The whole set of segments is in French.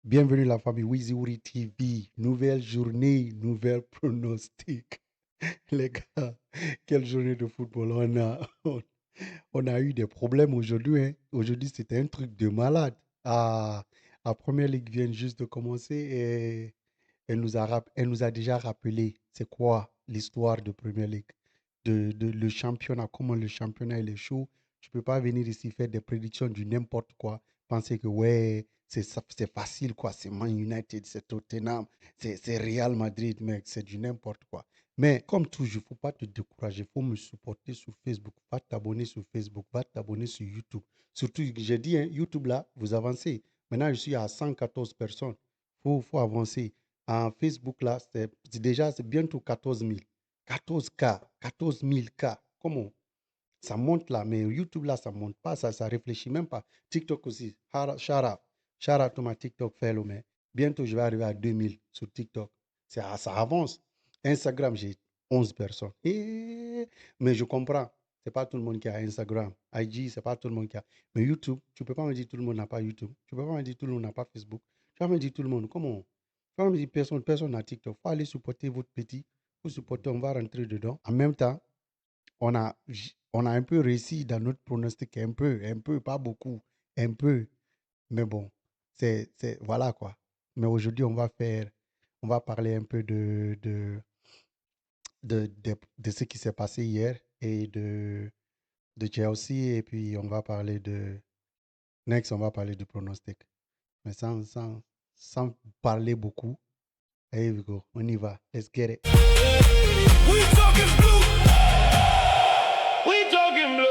Bienvenue la famille Wizuri TV. Nouvelle journée, nouvelle pronostic. Les gars, quelle journée de football on a. On a eu des problèmes aujourd'hui, hein. Aujourd'hui, c'était un truc de malade. La première ligue vient juste de commencer et elle nous a déjà rappelé c'est quoi l'histoire de Première Ligue, le championnat, comment le championnat il est chaud. Tu peux pas venir ici faire des prédictions du n'importe quoi, penser que ouais, c'est facile quoi, c'est Man United, c'est Tottenham, c'est Real Madrid, mec, c'est du n'importe quoi. Mais comme toujours, il ne faut pas te décourager, il faut me supporter sur Facebook, va t'abonner sur Facebook, va t'abonner sur YouTube. Surtout, j'ai dit, hein, YouTube là, vous avancez. Maintenant, je suis à 114 personnes. Faut avancer. En Facebook, là, c'est bientôt 14 000. 14K, 14 000 K. Comment? Ça monte là, mais YouTube là, ça monte pas, ça réfléchit même pas. TikTok aussi. Shout out to my TikTok fellow, mais bientôt, je vais arriver à 2000 sur TikTok. Ça avance. Instagram, j'ai 11 personnes. Mais je comprends. C'est pas tout le monde qui a Instagram. IG, c'est pas tout le monde qui a. Mais YouTube, tu peux pas me dire tout le monde n'a pas YouTube. Tu peux pas me dire tout le monde n'a pas Facebook. Tu vas me dire tout le monde. Comment? Tu vas me dire personne n'a TikTok. Faut aller supporter votre petit. Faut supporter, on va rentrer dedans. En même temps, on a, on a un peu réussi dans notre pronostic, un peu, pas beaucoup, un peu. Mais bon, voilà quoi. Mais aujourd'hui, on va parler un peu de ce qui s'est passé hier et de Chelsea. Et puis, next, on va parler du pronostic. Mais sans parler beaucoup. Here we go. On y va. Let's get it. We talking blue. We talking blue.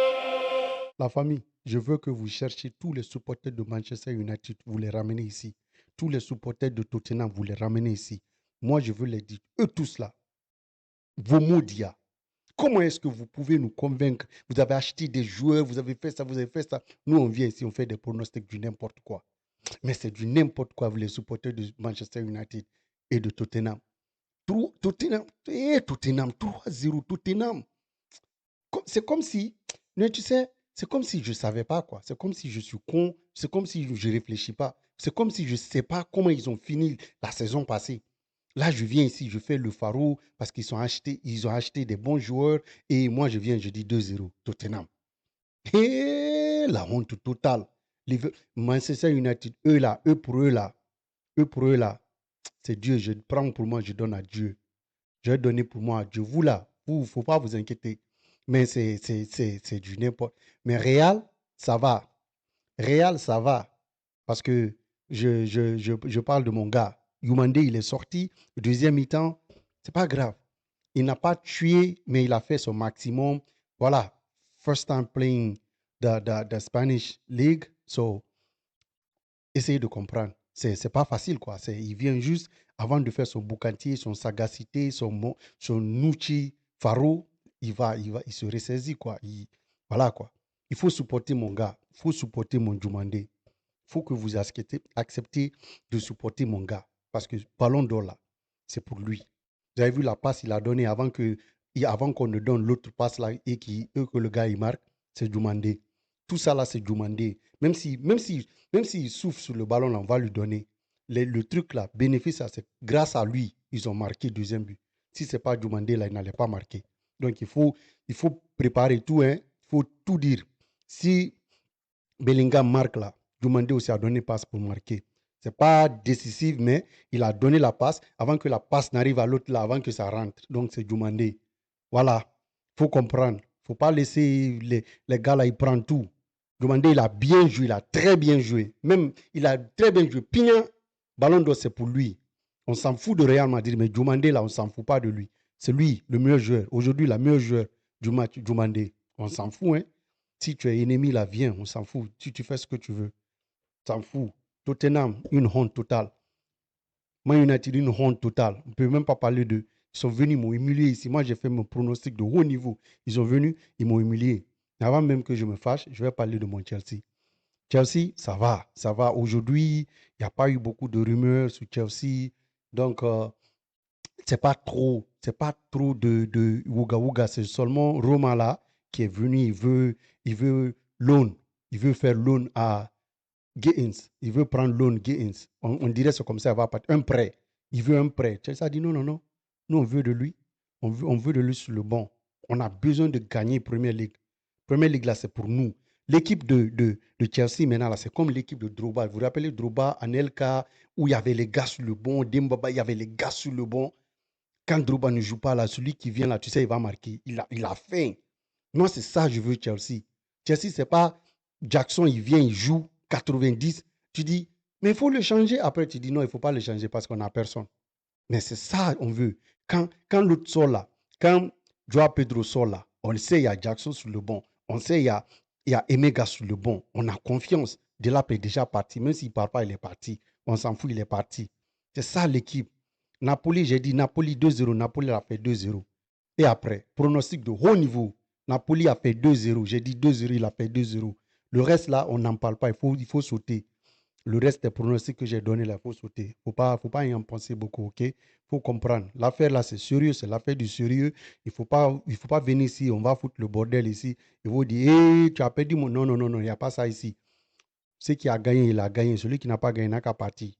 La famille, je veux que vous cherchiez tous les supporters de Manchester United, vous les ramenez ici. Tous les supporters de Tottenham, vous les ramenez ici. Moi, je veux les dire, eux tous là, vos maudias. Comment est-ce que vous pouvez nous convaincre? Vous avez acheté des joueurs, vous avez fait ça, vous avez fait ça. Nous, on vient ici, on fait des pronostics du n'importe quoi. Mais c'est du n'importe quoi, vous les supporters de Manchester United et de Tottenham. Tottenham, Tottenham, 3-0, Tottenham. C'est comme si, mais tu sais, c'est comme si je ne savais pas quoi. C'est comme si je suis con. C'est comme si je ne réfléchis pas. C'est comme si je ne sais pas comment ils ont fini la saison passée. Là, je viens ici, je fais le farou parce qu'ils ont acheté des bons joueurs. Et moi, je viens, je dis 2-0, Tottenham. Et la honte totale. Manchester United, eux pour eux là, c'est Dieu. Je prends pour moi, je donne à Dieu. Je vais donner pour moi à Dieu. Vous là, il ne faut pas vous inquiéter. Mais c'est du n'importe. Mais Real, ça va. Real, ça va. Parce que je parle de mon gars. Youmandé, il est sorti. Deuxième mi-temps, c'est pas grave. Il n'a pas tué, mais il a fait son maximum. Voilà. First time playing the Spanish League. So, essayez de comprendre. C'est pas facile, quoi. Il vient juste, avant de faire son boucantier, son sagacité, son outil faro, il se ressaisit, quoi. Voilà, quoi. Il faut supporter mon gars. Il faut supporter mon Djumandé. Il faut que vous acceptez de supporter mon gars. Parce que Ballon d'Or, là, c'est pour lui. Vous avez vu la passe qu'il a donnée avant qu'on ne donne l'autre passe là et que le gars il marque, c'est Djumandé. Tout ça là, c'est Djumandé. Même s'il souffle sur le ballon, là, on va lui donner. Le truc là, bénéfice, c'est grâce à lui, ils ont marqué deuxième but. Si ce n'est pas Djumandé, là, il n'allait pas marquer. Donc, il faut préparer tout, hein. Il faut tout dire. Si Bellingham marque là, Djumandé aussi a donné passe pour marquer. Ce n'est pas décisif, mais il a donné la passe avant que la passe n'arrive à l'autre là, avant que ça rentre. Donc, c'est Djumandé. Voilà. Il faut comprendre. Il ne faut pas laisser les gars là, ils prennent tout. Djumandé, il a bien joué, il a très bien joué. Même, il a très bien joué. Pignan, Ballon d'Or, c'est pour lui. On s'en fout de Real Madrid, mais Djumandé, là, on ne s'en fout pas de lui. C'est lui, le meilleur joueur. Aujourd'hui, le meilleur joueur du match, Djumandé. On s'en fout, hein. Si tu es ennemi, là, viens, on s'en fout. Si tu fais ce que tu veux, s'en fout. Tottenham, une honte totale. Man United, une honte totale. On ne peut même pas parler d'eux. Ils sont venus, m'ont humilié ici. Moi, j'ai fait mon pronostic de haut niveau. Ils sont venus, ils m'ont humilié. Avant même que je me fâche, je vais parler de mon Chelsea. Chelsea, ça va, ça va. Aujourd'hui, il n'y a pas eu beaucoup de rumeurs sur Chelsea. Donc, c'est pas trop de Ouga Ouga. C'est seulement Roma là qui est venu. Il veut loan. Il veut faire loan à Gaines, il veut prendre loan Gaines. On dirait c'est comme ça, il va partir. Un prêt. Il veut un prêt. Chelsea a dit non, non, non. Nous, on veut de lui. On veut de lui sur le banc. On a besoin de gagner Premier League. Premier League, là, c'est pour nous. L'équipe de Chelsea, maintenant, là, c'est comme l'équipe de Drogba. Vous vous rappelez Drogba, Anelka, où il y avait les gars sur le banc. Dembaba, il y avait les gars sur le banc. Quand Drogba ne joue pas, là, celui qui vient, là, tu sais, il va marquer. Il a faim. Moi, c'est ça que je veux Chelsea. Chelsea, c'est pas Jackson, il vient, il joue 90. Tu dis, mais il faut le changer. Après, tu dis, non, il ne faut pas le changer parce qu'on n'a personne. Mais c'est ça qu'on veut. Quand l'autre sort là, quand Joao Pedro sort là, on sait il y a Jackson sur le banc. On sait il y a Emega sur le banc. On a confiance. Delap est déjà parti. Même s'il ne part pas, il est parti. On s'en fout, il est parti. C'est ça l'équipe. Napoli, j'ai dit Napoli 2-0. Napoli a fait 2-0. Et après, pronostic de haut niveau. Napoli a fait 2-0. J'ai dit 2-0, il a fait 2-0. Le reste là, on n'en parle pas. Il faut sauter. Le reste des pronostics que j'ai donné là, il faut sauter. Faut pas y en penser beaucoup, ok? Il faut comprendre. L'affaire là, c'est sérieux, c'est l'affaire du sérieux. Il faut pas venir ici, on va foutre le bordel ici. Il faut dire, hey, tu as perdu mon... Non, non, non, non, il n'y a pas ça ici. Ce qui a gagné, il a gagné. Celui qui n'a pas gagné n'a qu'à partir.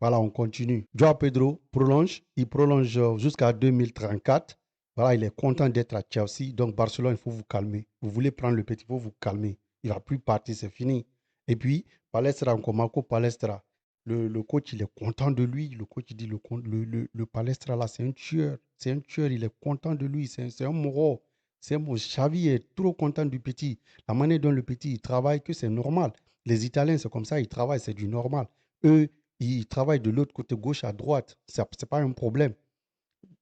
Voilà, on continue. Joao Pedro prolonge. Il prolonge jusqu'à 2034. Voilà, il est content d'être à Chelsea. Donc, Barcelone, il faut vous calmer. Vous voulez prendre le petit, il faut vous calmer. Il ne va plus partir, c'est fini. Et puis, Palestra, encore Marco Palestra. Le coach, il est content de lui. Le coach, il dit, le Palestra, là, c'est un tueur. C'est un tueur, il est content de lui. C'est un moro. C'est un Xavi est trop content du petit. La manière dont le petit, il travaille, que c'est normal. Les Italiens, c'est comme ça, ils travaillent, c'est du normal. Eux, ils travaillent de l'autre côté, gauche à droite. Ce n'est pas un problème.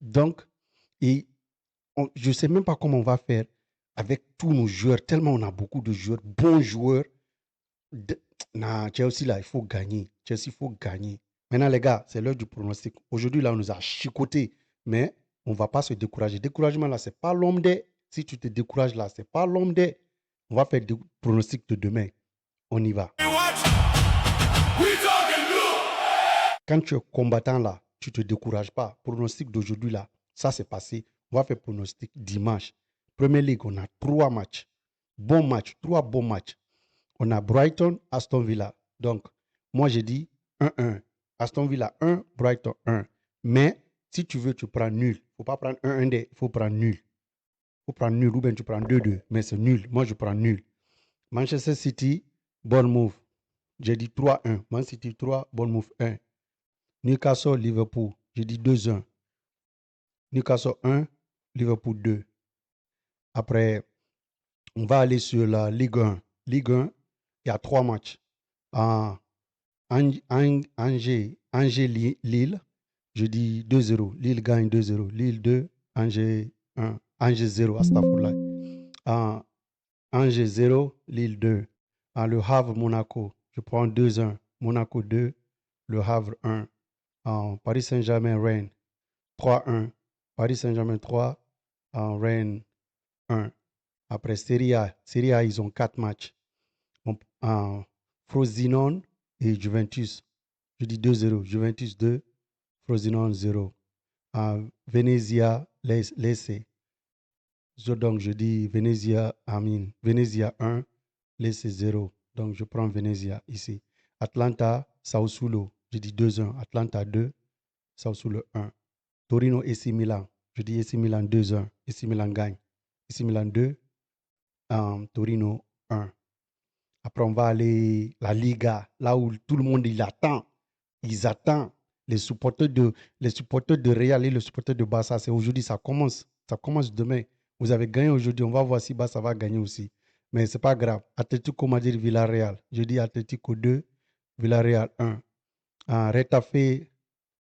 Donc, je ne sais même pas comment on va faire avec tous nos joueurs, tellement on a beaucoup de joueurs, bons joueurs. Chelsea, là, il faut gagner. Chelsea, il faut gagner. Maintenant, les gars, c'est l'heure du pronostic. Aujourd'hui, là, on nous a chicoté, mais on ne va pas se décourager. Découragement, là, ce n'est pas l'homme des. Si tu te décourages, là, ce n'est pas l'homme des. On va faire des pronostics de demain. On y va. Quand tu es combattant là, tu ne te décourages pas. Pronostic d'aujourd'hui là, ça c'est passé. On va faire pronostic dimanche. Premier League, on a 3 matchs. Bons matchs, 3 bons matchs. On a Brighton, Aston Villa. Donc, moi j'ai dit 1-1. Aston Villa 1, Brighton 1. Mais si tu veux, tu prends nul. Il ne faut pas prendre 1-1, il faut prendre nul. Il faut prendre nul ou bien tu prends 2-2. Mais c'est nul. Moi je prends nul. Manchester City, Bournemouth. J'ai dit 3-1. Man City 3, Bournemouth 1. Newcastle, Liverpool, j'ai dit 2-1. Newcastle 1, Liverpool 2. Après, on va aller sur la Ligue 1. Ligue 1, il y a 3 matchs. Angers, Lille, je dis 2-0. Lille gagne 2-0. Lille 2, Angers 1. Angers 0, Astafoula. Angers 0, Lille 2. Le Havre, Monaco, je prends 2-1. Monaco 2, Le Havre 1. Paris Saint-Germain, Rennes 3-1. Paris Saint-Germain 3, Rennes 1. Après Serie A, ils ont 4 matchs. Frosinone et Juventus. Je dis 2-0. Juventus 2, Frosinone 0. Venezia, Lecce. Donc je dis Venezia 1, Lecce 0. Donc je prends Venezia ici. Atlanta, Sassuolo. Je dis 2-1. Atlanta 2, Sassuolo 1. Torino, AC Milan. Je dis AC Milan 2-1. AC Milan gagne. AC Milan 2, Torino 1. Après, on va aller la Liga, là où tout le monde il attend. Ils attendent. Les supporters de Real et les supporters de Barça, c'est aujourd'hui, ça commence. Ça commence demain. Vous avez gagné aujourd'hui, on va voir si Barça va gagner aussi. Mais ce n'est pas grave. Atlético Madrid, Villarreal. Je dis Atlético 2, Villarreal 1. Retafe,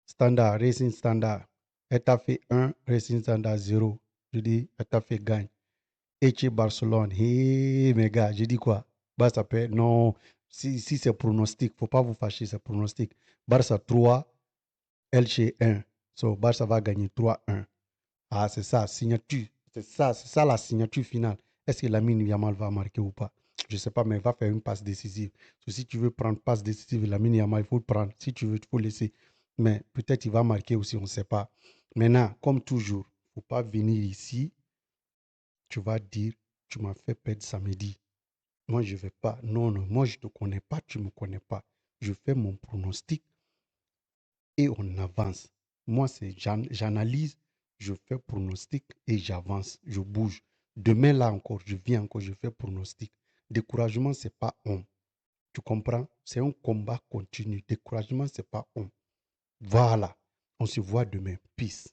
Standard, Racing Standard. Retafe 1, Racing Standard 0. Je dis Retafe gagne. Eche Barcelone. Hé, mes gars, je dis quoi? Barça perd. Non, si c'est pronostic, il ne faut pas vous fâcher, c'est pronostic. Barça 3, Elche 1. So, Barça va gagner 3-1. Ah, c'est ça, signature. C'est ça la signature finale. Est-ce que Lamine Yamal va marquer ou pas? Je ne sais pas, mais il va faire une passe décisive. So, si tu veux prendre passe décisive, Lamine Yamal, il faut le prendre. Si tu veux, il faut laisser. Mais peut-être il va marquer aussi, on ne sait pas. Maintenant, comme toujours, il ne faut pas venir ici. Tu vas dire, tu m'as fait perdre samedi. Moi, je ne vais pas. Non, non, moi, je ne te connais pas, tu ne me connais pas. Je fais mon pronostic et on avance. Moi, j'analyse, je fais pronostic et j'avance, je bouge. Demain, là encore, je viens encore, je fais pronostic. Découragement, ce n'est pas on. Tu comprends? C'est un combat continu. Découragement, ce n'est pas on. Voilà. On se voit demain. Peace.